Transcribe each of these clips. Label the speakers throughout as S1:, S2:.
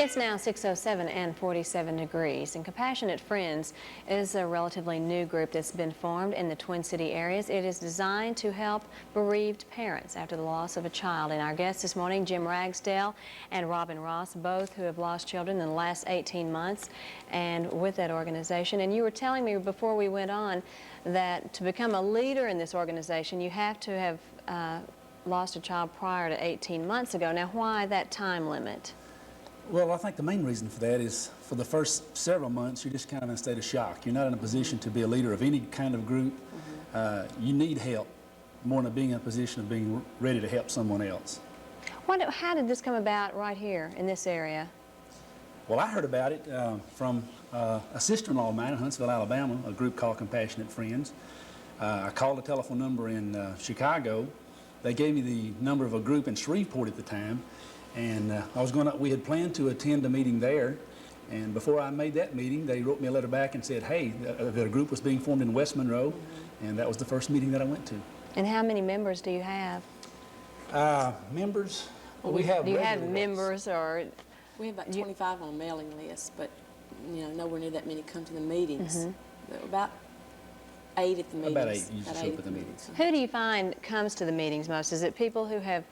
S1: It's now 6:07 and 47 degrees, and Compassionate Friends is a relatively new group that's been formed in the Twin City areas. It is designed to help bereaved parents after the loss of a child. And our guests this morning, Jim Ragsdale and Robin Ross, both who have lost children in the last 18 months and with that organization. And you were telling me before we went on that to become a leader in this organization, you have to have lost a child prior to 18 months ago. Now, why that time limit?
S2: Well, I think the main reason for that is for the first several months, you're just kind of in a state of shock. You're not in a position to be a leader of any kind of group. You need help more than being in a position of being ready to help someone else.
S1: How did this come about right here in this area?
S2: Well, I heard about it from a sister-in-law of mine in Huntsville, Alabama, a group called Compassionate Friends. I called the telephone number in Chicago. They gave me the number of a group in Shreveport at the time. And we had planned to attend a meeting there, and before I made that meeting, they wrote me a letter back and said, hey, that a group was being formed in West Monroe, and that was the first meeting that I went to.
S1: And how many members do you have?
S2: Members? Well, we have.
S1: Do you have members, or?
S3: We have about 25 on a mailing list, but nowhere near that many come to the meetings. About 8 at the meetings.
S2: About 8 usually show up at the meetings.
S1: Who do you find comes to the meetings most? Is it people who have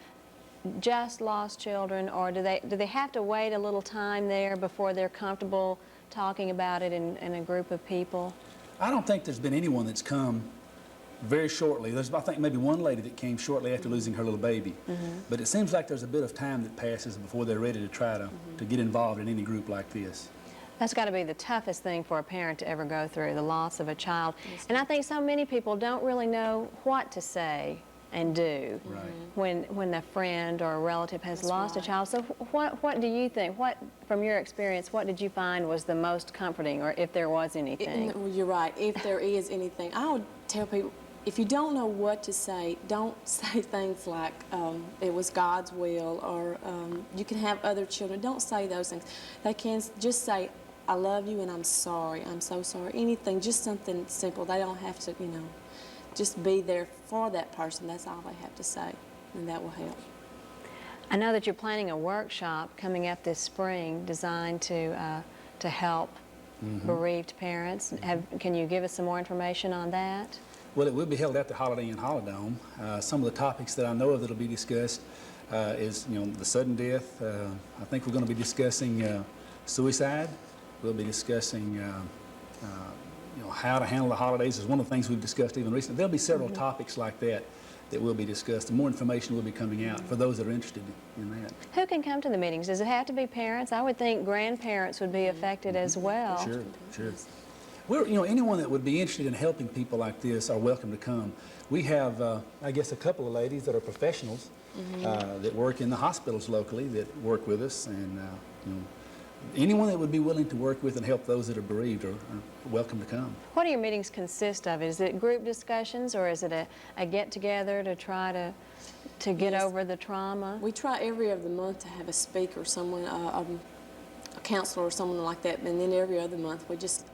S1: just lost children, or do they have to wait a little time there before they're comfortable talking about it in a group of people?
S2: I don't think there's been anyone that's come very shortly. There's, I think, maybe one lady that came shortly after losing her little baby. But it seems like there's a bit of time that passes before they're ready to try to get involved in any group like this.
S1: That's got to be the toughest thing for a parent to ever go through, the loss of a child. And I think so many people don't really know what to say and do when a friend or a relative has lost a child. So what do you think? From your experience, what did you find was the most comforting, or if there was anything?
S3: You're right. If there is anything, I would tell people, if you don't know what to say, don't say things like, it was God's will, or you can have other children. Don't say those things. They can just say, I love you and I'm sorry. I'm so sorry. Anything, just something simple. They don't have to, just be there for that person. That's all they have to say, and that will help.
S1: I know that you're planning a workshop coming up this spring designed to help bereaved parents. Can you give us some more information on that?
S2: Well, it will be held at the Holiday Inn Holidome. Some of the topics that I know of that will be discussed is, the sudden death. I think we're going to be discussing suicide. We'll be discussing how to handle the holidays is one of the things we've discussed even recently. There'll be several topics like that will be discussed, and more information will be coming out for those that are interested in that.
S1: Who can come to the meetings? Does it have to be parents? I would think grandparents would be affected as well.
S2: Sure. Anyone that would be interested in helping people like this are welcome to come. We have, I guess, a couple of ladies that are professionals that work in the hospitals locally that work with us, and anyone that would be willing to work with and help those that are bereaved are welcome to come.
S1: What do your meetings consist of? Is it group discussions, or is it a get-together to try to get over the trauma?
S3: We try every other month to have a speaker, someone, a counselor or someone like that, and then every other month we just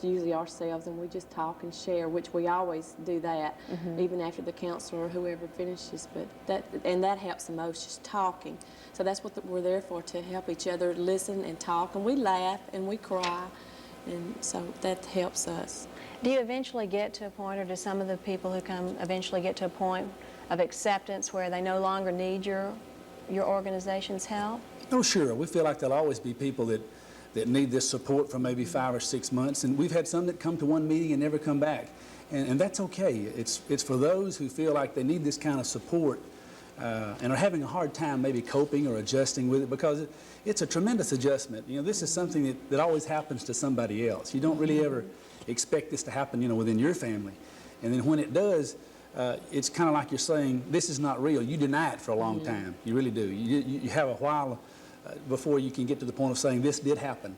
S3: usually ourselves, and we just talk and share, which we always do that, even after the counselor or whoever finishes. But that helps the most, just talking. So that's what we're there for, to help each other listen and talk, and we laugh and we cry, and so that helps us.
S1: Do you eventually get to a point, or do some of the people who come eventually get to a point of acceptance where they no longer need your organization's help?
S2: Oh, sure. We feel like there'll always be people that need this support for maybe 5 or 6 months, and we've had some that come to one meeting and never come back, and that's okay. It's for those who feel like they need this kind of support and are having a hard time maybe coping or adjusting with it, because it's a tremendous adjustment. This is something that always happens to somebody else. You don't really ever expect this to happen, within your family, and then when it does, it's kind of like you're saying, this is not real. You deny it for a long time. You really do. You have a while before you can get to the point of saying, this did happen,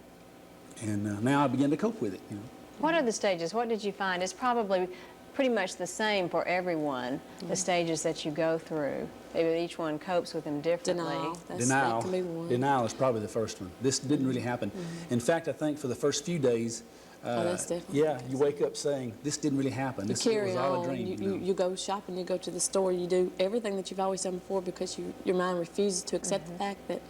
S2: and now I begin to cope with it.
S1: What are the stages? What did you find? It's probably pretty much the same for everyone, the stages that you go through. Maybe each one copes with them differently.
S2: Denial is probably the first one. This didn't really happen. In fact, I think for the first few days,
S3: that's definitely
S2: you wake up saying, this didn't really happen. This was all a dream.
S3: You go shopping, you go to the store, you do everything that you've always done before, because your mind refuses to accept the fact that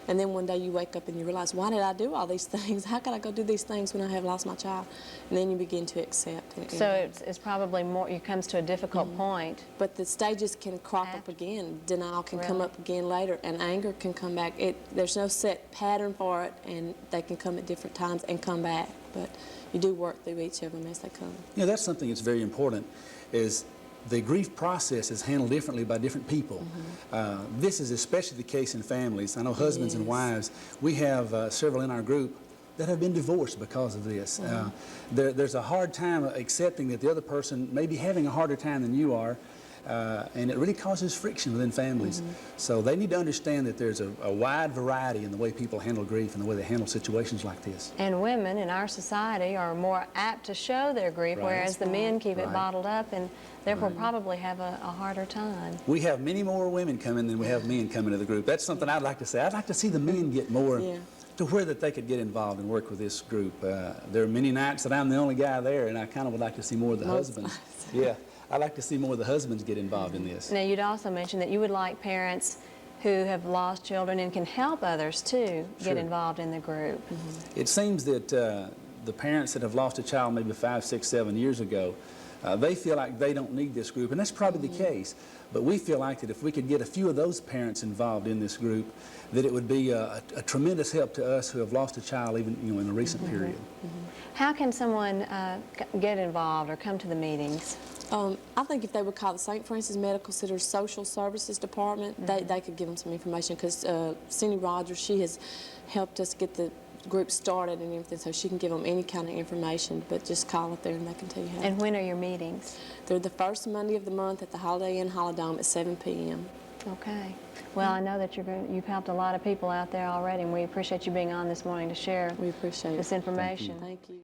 S3: And then one day you wake up and you realize, why did I do all these things? How could I go do these things when I have lost my child? And then you begin to accept.
S1: So it's probably more, it comes to a difficult point.
S3: But the stages can crop up again. Denial can come
S1: Really?
S3: up again later, and anger can come back. There's no set pattern for it, and they can come at different times and come back. But you do work through each of them as they come.
S2: You know, that's something that's very important, is the grief process is handled differently by different people. This is especially the case in families. I know husbands and wives, we have several in our group that have been divorced because of this. There's a hard time accepting that the other person may be having a harder time than you are, and it really causes friction within families. So they need to understand that there's a wide variety in the way people handle grief and the way they handle situations like this.
S1: And women in our society are more apt to show their grief,
S2: Right.
S1: whereas the men keep it
S2: Right.
S1: bottled up and therefore probably have a harder time.
S2: We have many more women coming than we have men coming to the group. That's something I'd like to say. I'd like to see the men get more to where that they could get involved and work with this group. There are many nights that I'm the only guy there, and I kind of would like to see more of the husbands. Yeah, I'd like to see more of the husbands get involved in this.
S1: Now, you'd also mentioned that you would like parents who have lost children and can help others too get
S2: Sure.
S1: involved in the group.
S2: It seems that the parents that have lost a child maybe 5, 6, 7 years ago, they feel like they don't need this group, and that's probably the case. But we feel like that if we could get a few of those parents involved in this group, that it would be a tremendous help to us who have lost a child even in a recent period.
S1: How can someone get involved or come to the meetings?
S3: I think if they would call the St. Francis Medical Center's Social Services Department, they could give them some information, because Cindy Rogers, she has helped us get the group started and everything, so she can give them any kind of information. But just call up there and they can tell you how.
S1: And when are your meetings?
S3: They're the first Monday of the month at the Holiday Inn Holidome at 7 p.m.
S1: Okay. Well, I know that you've helped a lot of people out there already, and we appreciate you being on this morning to share
S3: We appreciate
S1: this
S3: it.
S1: information.
S3: Thank you.